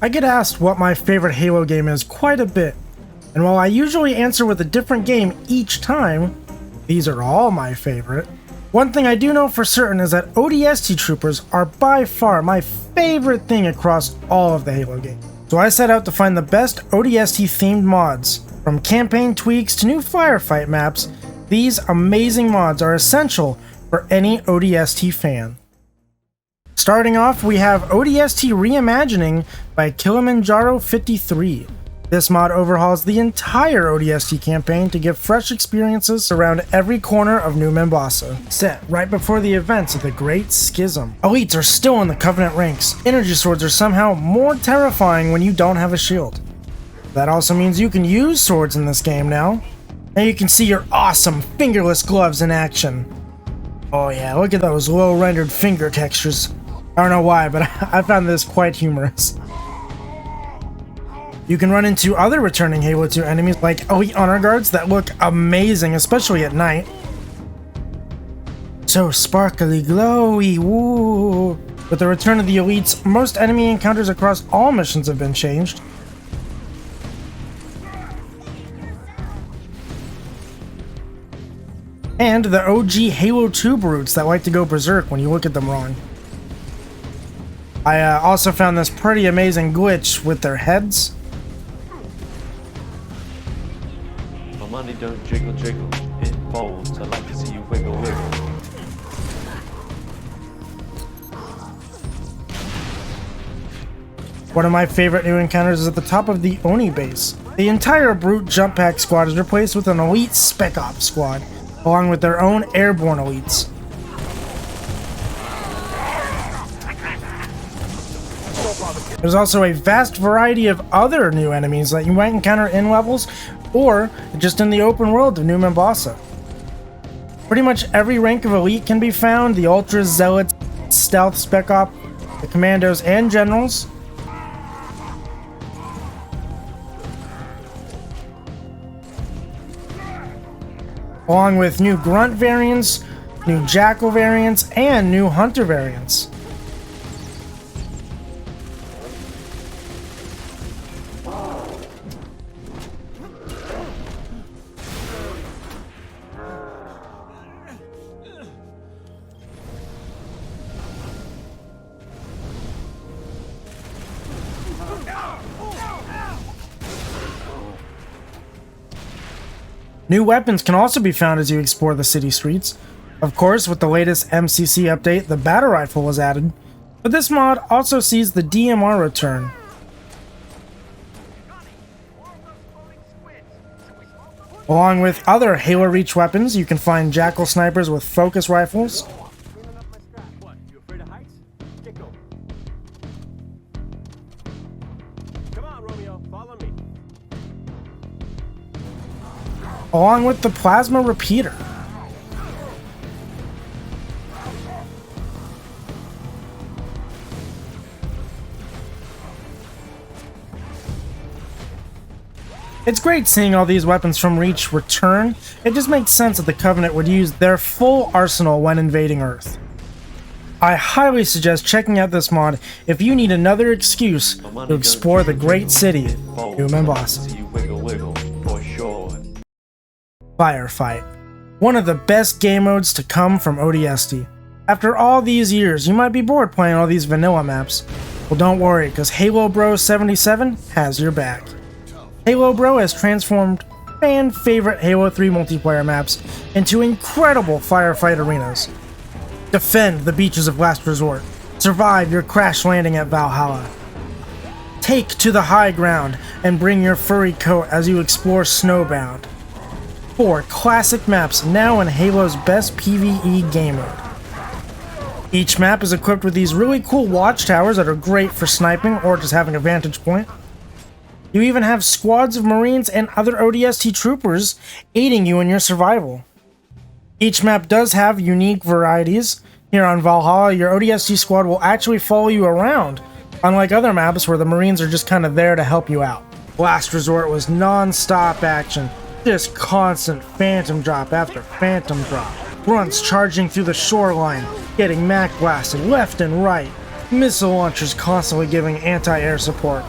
I get asked what my favorite Halo game is quite a bit, and while I usually answer with a different game each time, these are all my favorite. One thing I do know for certain is that ODST troopers are by far my favorite thing across all of the Halo games. So I set out to find the best ODST themed mods. From campaign tweaks to new Firefight maps, these amazing mods are essential for any ODST fan. Starting off, we have ODST Reimagining by Kilimanjaro53. This mod overhauls the entire ODST campaign to give fresh experiences around every corner of New Mombasa, set right before the events of the Great Schism. Elites are still in the Covenant ranks. Energy swords are somehow more terrifying when you don't have a shield. That also means you can use swords in this game now, and you can see your awesome fingerless gloves in action. Oh yeah, look at those low-rendered finger textures. I don't know why, but I found this quite humorous. You can run into other returning Halo 2 enemies like Elite Honor Guards that look amazing, especially at night. So sparkly, glowy, woo! With the return of the Elites, most enemy encounters across all missions have been changed. And the OG Halo 2 brutes that like to go berserk when you look at them wrong. I also found this pretty amazing glitch with their heads. My money don't jiggle jiggle, it folds. I like to see you wiggle wiggle. One of my favorite new encounters is at the top of the Oni base. The entire brute jump pack squad is replaced with an elite spec ops squad, along with their own airborne elites. There's also a vast variety of other new enemies that you might encounter in levels or just in the open world of New Mombasa. Pretty much every rank of elite can be found: the Ultras, Zealots, Stealth, Spec Op, the Commandos, and Generals. Along with new Grunt variants, new Jackal variants, and new Hunter variants. New weapons can also be found as you explore the city streets. Of course, with the latest MCC update, the battle rifle was added, but this mod also sees the DMR return. Along with other Halo Reach weapons, you can find Jackal snipers with focus rifles, along with the plasma repeater. It's great seeing all these weapons from Reach return. It just makes sense that the Covenant would use their full arsenal when invading Earth. I highly suggest checking out this mod if you need another excuse to explore the great city, New Mombasa. Firefight. One of the best game modes to come from ODST. After all these years, you might be bored playing all these vanilla maps. Well, don't worry, because Halo Bro 77 has your back. Halo Bro has transformed fan-favorite Halo 3 multiplayer maps into incredible firefight arenas. Defend the beaches of Last Resort. Survive your crash landing at Valhalla. Take to the high ground and bring your furry coat as you explore Snowbound. 4 classic maps now in Halo's best PvE game mode. Each map is equipped with these really cool watchtowers that are great for sniping or just having a vantage point. You even have squads of Marines and other ODST troopers aiding you in your survival. Each map does have unique varieties. Here on Valhalla, your ODST squad will actually follow you around, unlike other maps where the Marines are just kind of there to help you out. Last Resort was non-stop action. Just constant phantom drop after phantom drop. Grunts charging through the shoreline, getting mac blasted left and right. Missile launchers constantly giving anti-air support.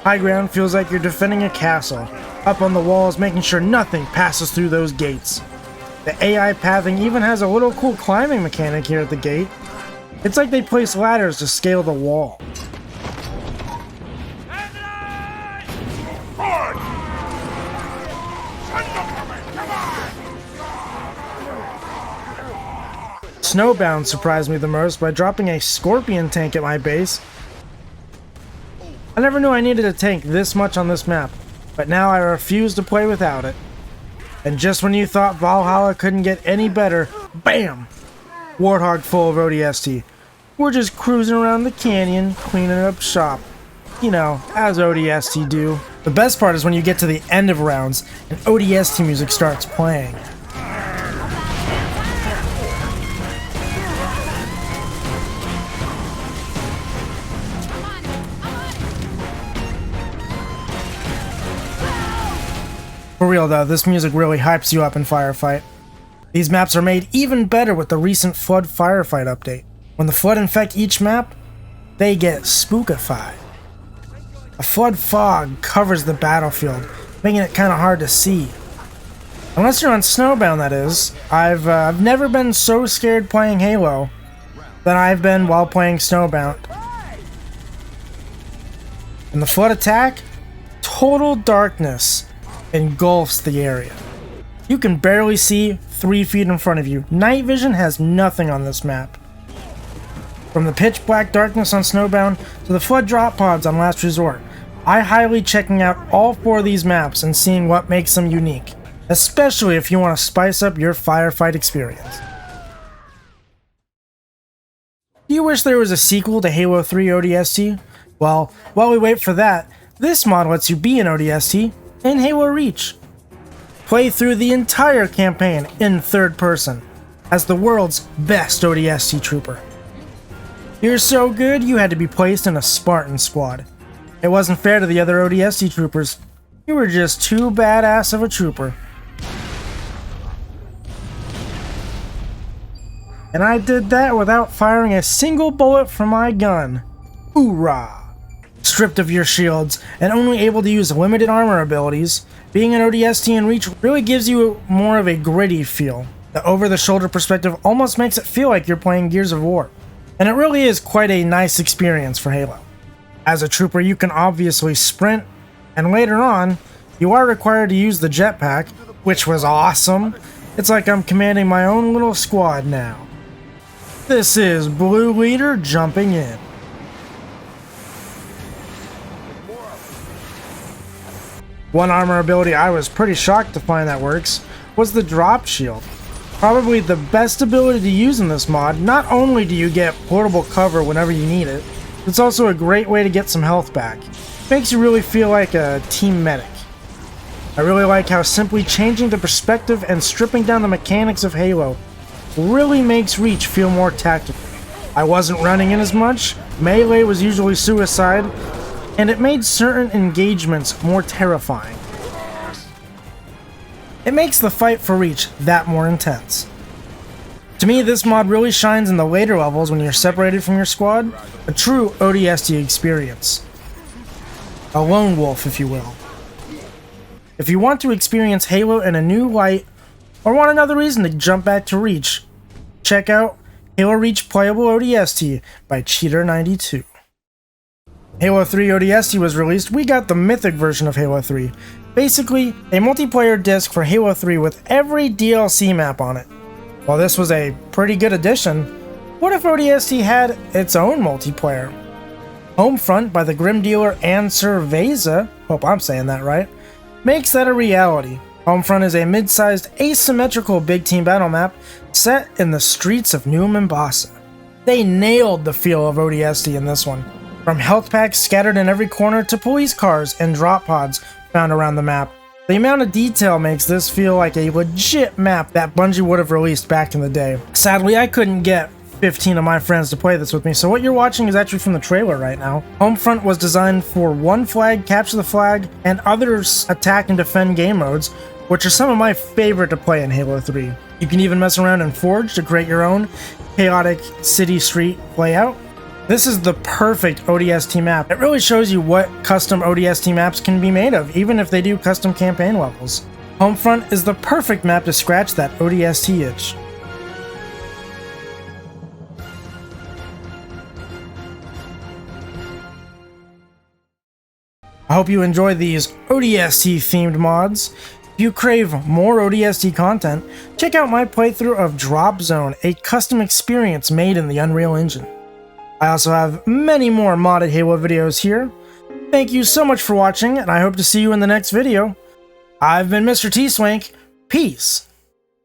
High ground feels like you're defending a castle, up on the walls making sure nothing passes through those gates. The AI pathing even has a little cool climbing mechanic here at the gate. It's like they place ladders to scale the wall. Snowbound surprised me the most by dropping a scorpion tank at my base. I never knew I needed a tank this much on this map, but now I refuse to play without it. And just when you thought Valhalla couldn't get any better, BAM! Warthog full of ODST. We're just cruising around the canyon, cleaning up shop. You know, as ODST do. The best part is when you get to the end of rounds and ODST music starts playing. For real though, this music really hypes you up in Firefight. These maps are made even better with the recent Flood Firefight update. When the Flood infect each map, they get spookified. A flood fog covers the battlefield, making it kind of hard to see. Unless you're on Snowbound, that is. I've never been so scared playing Halo than I've been while playing Snowbound. In the Flood attack, total darkness engulfs the area. You can barely see 3 feet in front of you. Night vision has nothing on this map. From the pitch black darkness on Snowbound to the flood drop pods on Last Resort, I highly checking out all 4 of these maps and seeing what makes them unique, especially if you want to spice up your Firefight experience. Do you wish there was a sequel to Halo 3 ODST? Well, while we wait for that, this mod lets you be an ODST in Halo Reach. Play through the entire campaign in third person as the world's best ODST trooper. You're so good you had to be placed in a Spartan squad. It wasn't fair to the other ODST troopers. You were just too badass of a trooper. And I did that without firing a single bullet from my gun. Hoorah! Stripped of your shields and only able to use limited armor abilities, being an ODST in Reach really gives you more of a gritty feel. The over-the-shoulder perspective almost makes it feel like you're playing Gears of War. And it really is quite a nice experience for Halo. As a trooper, you can obviously sprint, and later on, you are required to use the jetpack, which was awesome. It's like I'm commanding my own little squad now. This is Blue Leader jumping in. One armor ability I was pretty shocked to find that works was the drop shield. Probably the best ability to use in this mod. Not only do you get portable cover whenever you need it, it's also a great way to get some health back. It makes you really feel like a team medic. I really like how simply changing the perspective and stripping down the mechanics of Halo really makes Reach feel more tactical. I wasn't running in as much, melee was usually suicide, and it made certain engagements more terrifying. It makes the fight for Reach that more intense. To me, this mod really shines in the later levels when you're separated from your squad, a true ODST experience. A lone wolf, if you will. If you want to experience Halo in a new light, or want another reason to jump back to Reach, check out Halo Reach Playable ODST by Cheater92. Halo 3 ODST was released, we got the mythic version of Halo 3. Basically, a multiplayer disc for Halo 3 with every DLC map on it. While this was a pretty good addition, what if ODST had its own multiplayer? Homefront by the Grim Dealer and Sir Veyza, hope I'm saying that right, makes that a reality. Homefront is a mid-sized asymmetrical big team battle map set in the streets of New Mombasa. They nailed the feel of ODST in this one. From health packs scattered in every corner to police cars and drop pods found around the map. The amount of detail makes this feel like a legit map that Bungie would have released back in the day. Sadly, I couldn't get 15 of my friends to play this with me, so what you're watching is actually from the trailer right now. Homefront was designed for one flag, capture the flag, and others attack and defend game modes, which are some of my favorite to play in Halo 3. You can even mess around in Forge to create your own chaotic city street layout. This is the perfect ODST map. It really shows you what custom ODST maps can be made of, even if they do custom campaign levels. Homefront is the perfect map to scratch that ODST itch. I hope you enjoy these ODST themed mods. If you crave more ODST content, check out my playthrough of Drop Zone, a custom experience made in the Unreal Engine. I also have many more modded Halo videos here. Thank you so much for watching, and I hope to see you in the next video. I've been MrTswank. Peace.